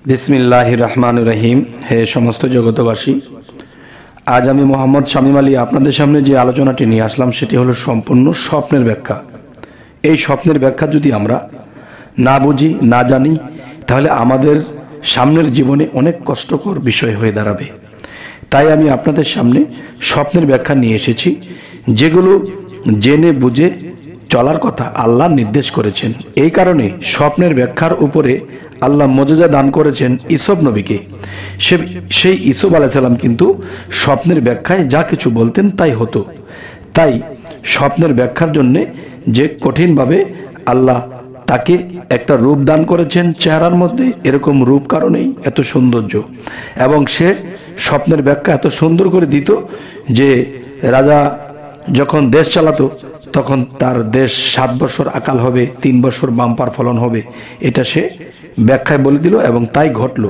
বিসমিল্লাহির রহমানির রহিম। হে সমস্ত জগতবাসী, আজ আমি মোহাম্মদ শামীম আলী আপনাদের সামনে যে আলোচনাটি নিয়ে আসলাম সেটি হলো সম্পূর্ণ স্বপ্নের ব্যাখ্যা। এই স্বপ্নের ব্যাখ্যা যদি আমরা না বুঝি, না জানি, তাহলে আমাদের সামনের জীবনে অনেক কষ্টকর বিষয় হয়ে দাঁড়াবে। তাই আমি আপনাদের সামনে স্বপ্নের ব্যাখ্যা নিয়ে এসেছি, যেগুলো জেনে বুঝে চলার কথা আল্লাহ নির্দেশ করেছেন। এই কারণে স্বপ্নের ব্যাখ্যার উপরে আল্লাহ মজেজা দান করেছেন ইসব নবীকে। সেই ইসব আলাইহিস সালাম কিন্তু স্বপ্নের ব্যাখ্যায় যা কিছু বলতেন তাই হতো। তাই স্বপ্নের ব্যাখ্যার জন্যে যে কঠিনভাবে আল্লাহ তাকে একটা রূপ দান করেছেন, চেহারার মধ্যে এরকম রূপ কারণেই এত সৌন্দর্য, এবং সে স্বপ্নের ব্যাখ্যা এত সুন্দর করে দিত যে রাজা যখন দেশ চালাতো তখন তার দেশ 7 বছর আকাল হবে, 3 বছর বাম্পার ফলন হবে, এটা সে ব্যাখ্যায় বলে দিল এবং তাই ঘটলো।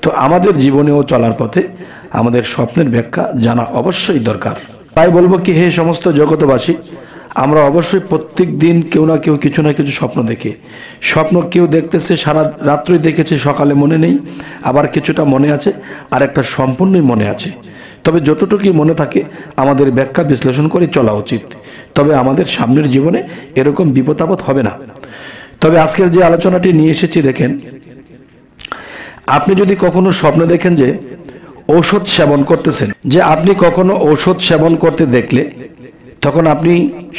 তো আমাদের জীবনেও চলার পথে আমাদের স্বপ্নের ব্যাখ্যা জানা অবশ্যই দরকার। তাই বলবো কি, হে সমস্ত জগতবাসী, আমরা অবশ্যই প্রত্যেক দিন কেউ না কেউ কিছু না কিছু স্বপ্ন দেখে। স্বপ্ন কেউ দেখতেছে সারা রাত্রই দেখেছে, সকালে মনে নেই, আবার কিছুটা মনে আছে, আর একটা সম্পূর্ণই মনে আছে। তবে যতটুকুই মনে থাকে আমাদের ব্যাখ্যা বিশ্লেষণ করে চলা উচিত, তবে আমাদের সামনের জীবনে এরকম বিপদ আপদ হবে না। তবে আজকের যে আলোচনাটি নিয়ে এসেছি, দেখেন, আপনি যদি কখনো স্বপ্ন দেখেন যে ঔষধ সেবন করতেছেন, যে আপনি কখনো ঔষধ সেবন করতে দেখলে, তখন আপনি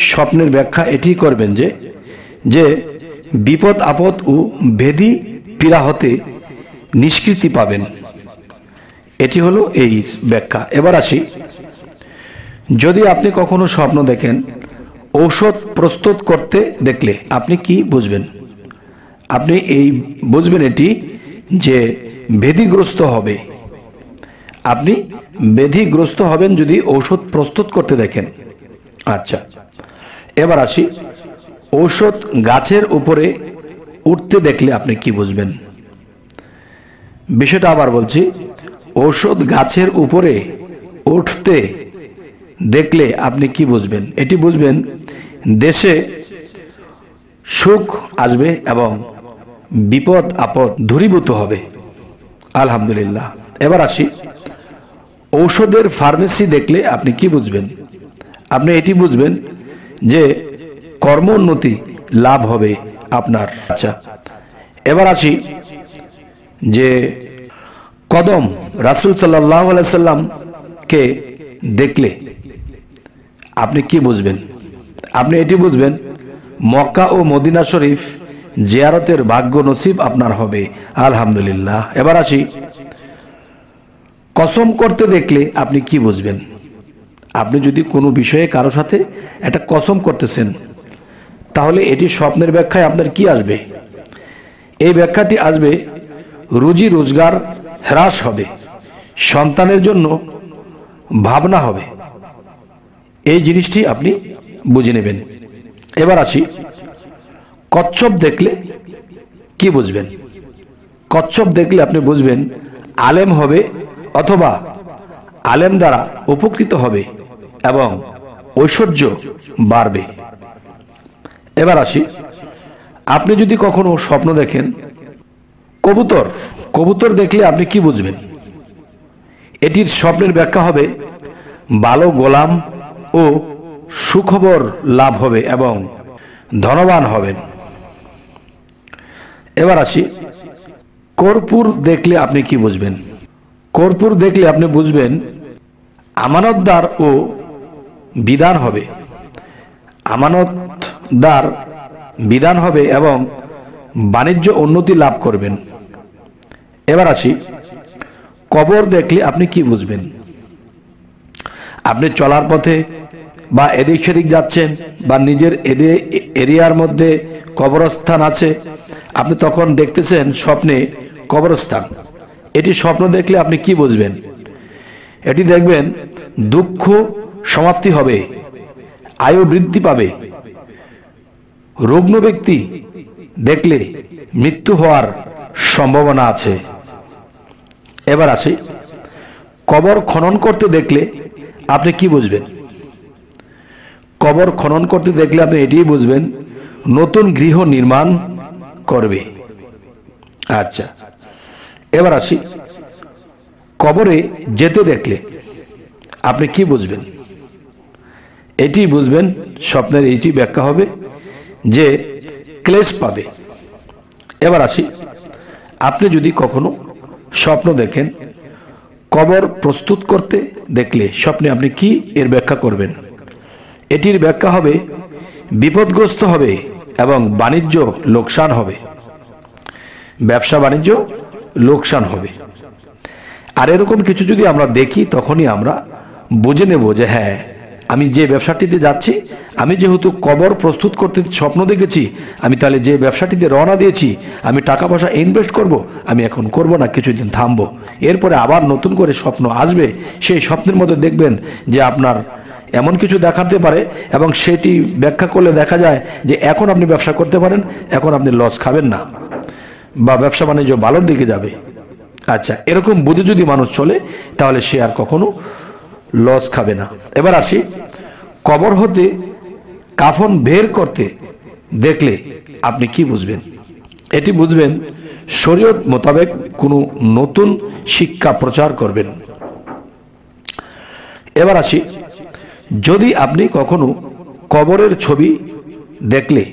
স্বপ্নের ব্যাখ্যা এটি করবেন যে বিপদ আপদ ও ব্যাধি পীড়া হতে নিষ্কৃতি পাবেন। এটি হলো এই ব্যাখ্যা। এবার আসি, যদি আপনি কখনো স্বপ্ন দেখেন ঔষধ প্রস্তুত করতে দেখলে, আপনি কি বুঝবেন? আপনি এই বুঝবেন এটি যে ব্যাধিগ্রস্ত হবে। আপনি ব্যাধিগ্রস্ত হবেন যদি ঔষধ প্রস্তুত করতে দেখেন। আচ্ছা, এবার আসি, ঔষধ গাছের উপরে উঠতে দেখলে আপনি কি বুঝবেন? বিষয়টা আবার বলছি, ঔষধ গাছের উপরে উঠতে দেখলে আপনি কি বুঝবেন? এটি বুঝবেন দেশে সুখ আসবে এবং বিপদ আপদ দূরীভূত হবে। আলহামদুলিল্লাহ। এবার আসি, ঔষধের ফার্মেসি দেখলে আপনি কি বুঝবেন? আপনি এটি বুঝবেন যে কর্মোন্নতি লাভ হবে আপনার। আচ্ছা, এবার আসি যে কদম রাসূল সাল্লাল্লাহু আলাইহি সাল্লামকে দেখলে আপনি কি বুঝবেন? আপনি এটি বুঝবেন মক্কা ও মদিনা শরীফ জিয়ারতের ভাগ্য নসিব আপনার হবে। আলহামদুলিল্লাহ। এবার আসি, কসম করতে দেখলে আপনি কি বুঝবেন? আপনি যদি কোনো বিষয়ে কারো সাথে একটা কসম করতেছেন, তাহলে এটি স্বপ্নের ব্যাখ্যায় আপনার কি আসবে? এই ব্যাখ্যাটি আসবে রুজি রোজগার হ্রাস হবে, সন্তানের জন্য ভাবনা হবে। এই জিনিসটি আপনি বুঝে নেবেন। এবার আসি, কচ্ছপ দেখলে কি বুঝবেন? কচ্ছপ দেখলে আপনি বুঝবেন আলেম হবে অথবা আলেম দ্বারা উপকৃত হবে এবং ঐশ্বর্য বাড়বে। এবার আসি, আপনি যদি কখনো স্বপ্ন দেখেন কবুতর দেখলে আপনি কি বুঝবেন? এটির স্বপ্নের ব্যাখ্যা হবে ভালো গোলাম ও সুখবর লাভ হবে এবং ধনবান হবেন। এবার আসি, কর্পূর দেখলে আপনি কি বুঝবেন? কর্পূর দেখলে আপনি বুঝবেন আমানতদার ও বিধান হবে, আমানতদার বিধান হবে এবং বাণিজ্য উন্নতি লাভ করবেন। এবার আসি, কবর দেখলে আপনি কি বুঝবেন? আপনি চলার পথে বা এদিক সেদিক যাচ্ছেন বা নিজের এরিয়ার মধ্যে কবরস্থান আছে, আপনি তখন দেখতেছেন স্বপ্নে কবরস্থান। এটি স্বপ্ন দেখলে আপনি কি বুঝবেন? এটি দেখবেন দুঃখ সমাপ্তি হবে, আয়ু বৃদ্ধি পাবে। রুগ্ন ব্যক্তি দেখলে মৃত্যু হওয়ার সম্ভাবনা আছে। এবার আসি, কবর খনন করতে দেখলে আপনি কি বুঝবেন? কবর খনন করতে দেখলে আপনি এটিই বুঝবেন নতুন গৃহ নির্মাণ করবে। আচ্ছা, এবার আসি, কবরে যেতে দেখলে আপনি কি বুঝবেন? এটি বুঝবেন, স্বপ্নের এইটি ব্যাখ্যা হবে যে ক্লেশ পাবে। এবার আসি, আপনি যদি কখনো স্বপ্ন দেখেন কবর প্রস্তুত করতে দেখলে স্বপ্নে আপনি কি এর ব্যাখ্যা করবেন? এটির ব্যাখ্যা হবে বিপদগ্রস্ত হবে এবং বাণিজ্য লোকসান হবে, ব্যবসা বাণিজ্য লোকসান হবে। আর এরকম কিছু যদি আমরা দেখি তখনই আমরা বুঝে নেব যে হ্যাঁ, আমি যে ব্যবসাটিতে যাচ্ছি, আমি যেহেতু কবর প্রস্তুত করতে স্বপ্ন দেখেছি, আমি তাহলে যে ব্যবসাটিতে রওনা দিয়েছি, আমি টাকা পয়সা ইনভেস্ট করব, আমি এখন করব না, কিছুদিন থামবো, এরপরে আবার নতুন করে স্বপ্ন আসবে। সেই স্বপ্নের মধ্যে দেখবেন যে আপনার এমন কিছু দেখাতে পারে এবং সেটি ব্যাখ্যা করলে দেখা যায় যে এখন আপনি ব্যবসা করতে পারেন, এখন আপনি লস খাবেন না বা ব্যবসা বাণিজ্য ভালোর দিকে যাবে। আচ্ছা, এরকম বুঝে যদি মানুষ চলে তাহলে সে আর কখনো লস খাবে না। এবার আসি, কবর হতে কাফন বের করতে দেখলে আপনি কি বুঝবেন? এটি বুঝবেন শরীয়ত মোতাবেক কোনো নতুন শিক্ষা প্রচার করবেন। এবার আসি, যদি আপনি কখনো কবরের ছবি দেখলে,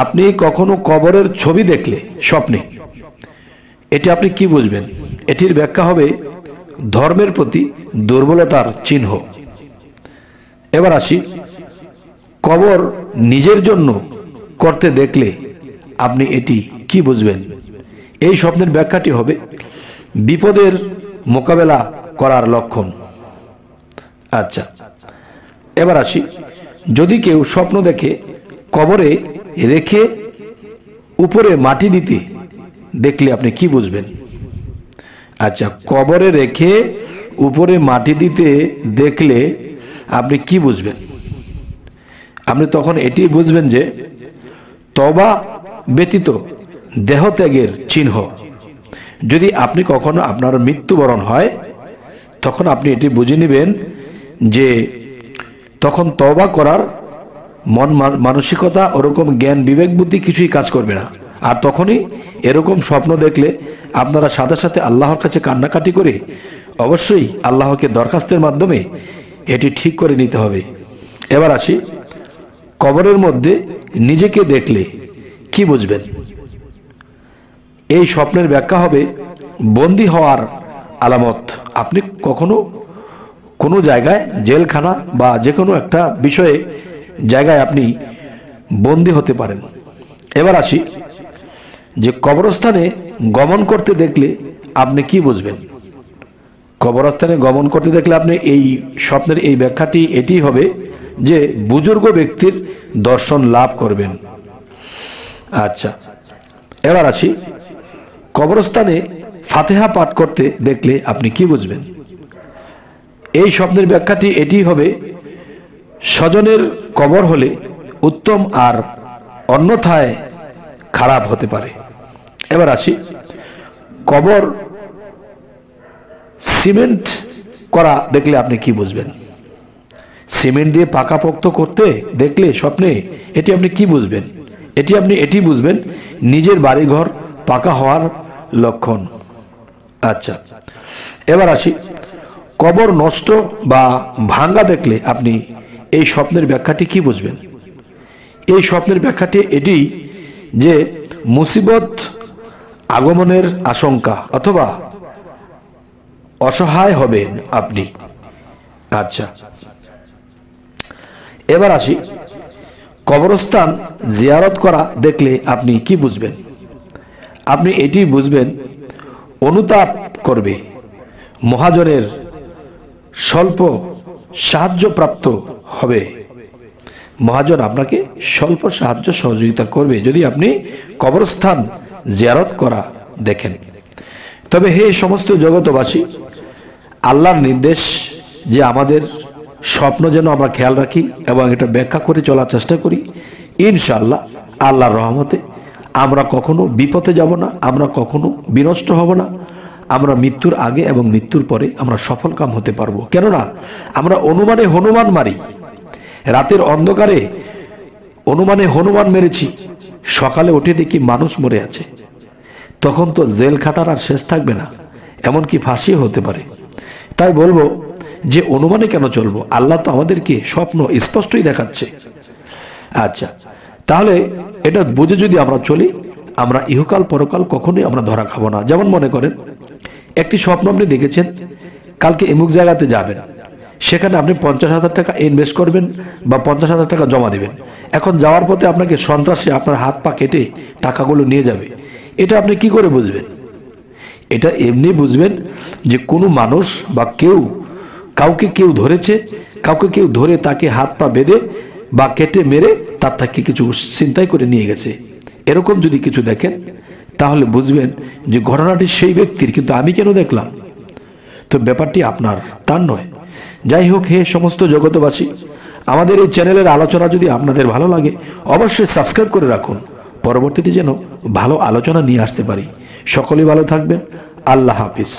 আপনি কখনো কবরের ছবি দেখলে স্বপ্নে, এটি আপনি কি বুঝবেন? এটির ব্যাখ্যা হবে ধর্মের প্রতি দুর্বলতার চিহ্ন। এবার আসি, কবর নিজের জন্য করতে দেখলে আপনি এটি কি বুঝবেন? এই স্বপ্নের ব্যাখ্যাটি হবে বিপদের মোকাবেলা করার লক্ষণ। আচ্ছা, এবার আসি, যদি কেউ স্বপ্ন দেখে কবরে রেখে উপরে মাটি দিতে দেখলে আপনি কি বুঝবেন? আচ্ছা, কবরে রেখে উপরে মাটি দিতে দেখলে আপনি কি বুঝবেন? আপনি তখন এটি বুঝবেন যে তওবা ব্যতীত দেহত্যাগের চিহ্ন। যদি আপনি কখনো আপনার মৃত্যুবরণ হয় তখন আপনি এটি বুঝে নেবেন যে তখন তওবা করার মন মানসিকতা, ওরকম জ্ঞান বিবেক বুদ্ধি কিছুই কাজ করবে না। আর তখনই এরকম স্বপ্ন দেখলে আপনারা সাথে সাথে আল্লাহর কাছে কান্নাকাটি করে অবশ্যই আল্লাহকে দরখাস্তের মাধ্যমে এটি ঠিক করে নিতে হবে। এবার আসি, কবরের মধ্যে নিজেকে দেখলে কি বুঝবেন? এই স্বপ্নের ব্যাখ্যা হবে বন্দী হওয়ার আলামত। আপনি কখনো কোনো জায়গায়, জেলখানা বা যে কোনো একটা বিষয়ে জায়গায় আপনি বন্দী হতে পারেন। এবার আসি, যে কবরস্থানে গমন করতে দেখলে আপনি কি বুঝবেন? কবরস্থানে গমন করতে দেখলে আপনি এই স্বপ্নের এই ব্যাখ্যাটি এটি হবে যে বুজুর্গ ব্যক্তির দর্শন লাভ করবেন। আচ্ছা, এবার আসি, কবরস্থানে ফাতিহা পাঠ করতে দেখলে আপনি কি বুঝবেন? এই স্বপ্নের ব্যাখ্যাটি এটি হবে স্বজনের কবর হলে উত্তম আর অন্যথায় খারাপ হতে পারে। এবার আসি, কবর সিমেন্ট করা দেখলে আপনি কি বুঝবেন? সিমেন্ট দিয়ে পাকাপোক্ত করতে দেখলে স্বপ্নে এটি আপনি কি বুঝবেন? এটি বুঝবেন নিজের বাড়িঘর পাকা হওয়ার লক্ষণ। আচ্ছা, এবার আসি, কবর নষ্ট বা ভাঙ্গা দেখলে আপনি এই স্বপ্নের ব্যাখ্যাটি কি বুঝবেন? এই স্বপ্নের ব্যাখ্যাটি এটি যে মুসিবত আগমনের আশঙ্কা অথবা অসহায় হবেন আপনি। আচ্ছা, এবার আসি, কবরস্থান জিয়ারত করা দেখলে আপনি কি বুঝবেন? আপনি এটি বুঝবেন অনুতাপ করবে, মহাজনের স্বল্প সাহায্য প্রাপ্ত হবে। মহাজন আপনাকে স্বল্প সাহায্য সহযোগিতা করবে যদি আপনি কবরস্থান জিয়ারত করা দেখেন। তবে হে সমস্ত জগতবাসী, আল্লাহর নির্দেশ যে আমাদের স্বপ্ন যেন আমরা খেয়াল রাখি এবং এটা ব্যাখ্যা করে চলার চেষ্টা করি। ইনশাআল্লাহ আল্লাহর রহমতে আমরা কখনো বিপদে যাব না, আমরা কখনো বিনষ্ট হব না। আমরা মৃত্যুর আগে এবং মৃত্যুর পরে আমরা সফল কাম হতে পারবো। কেননা আমরা অনুমানে হনুমান মারি, রাতের অন্ধকারে অনুমানে হনুমান মেরেছি, সকালে উঠে দেখি মানুষ মরে আছে। তখন তো জেল খাটার আর শেষ থাকবে না, এমনকি ফাঁসি হতে পারে। তাই বলবো যে অনুমানে কেন চলবো, আল্লাহ তো আমাদেরকে স্বপ্ন স্পষ্টই দেখাচ্ছে। আচ্ছা, তাহলে এটা বুঝে যদি আমরা চলি, আমরা ইহকাল পরকাল কখনোই আমরা ধরা খাবো না। যেমন মনে করেন একটি স্বপ্ন আপনি দেখেছেন, কালকে এমুক জায়গাতে যাবেন, সেখানে আপনি 50,000 টাকা ইনভেস্ট করবেন বা 50,000 টাকা জমা দিবেন। এখন যাওয়ার পথে আপনাকে সন্ত্রাসী আপনার হাত পা কেটে টাকাগুলো নিয়ে যাবে। এটা আপনি কি করে বুঝবেন? এটা এমনি বুঝবেন যে কোনো মানুষ বা কাউকে কেউ ধরেছে, কাউকে কেউ ধরে তাকে হাত পা বেঁধে বা কেটে মেরে তার থেকে কিছু ছিনতাই করে নিয়ে গেছে। এরকম যদি কিছু দেখেন তাহলে বুঝবেন যে ঘটনাটি সেই ব্যক্তির, কিন্তু আমি কেন দেখলাম? তো ব্যাপারটি আপনার, তার নয়। যাই হোক, হে সমস্ত জগতবাসী, আমাদের এই চ্যানেলের আলোচনা যদি আপনাদের ভালো লাগে অবশ্যই সাবস্ক্রাইব করে রাখুন, পরবর্তীতে যেন ভালো আলোচনা নিয়ে আসতে পারি। সকলেই ভালো থাকবেন। আল্লাহ হাফিজ।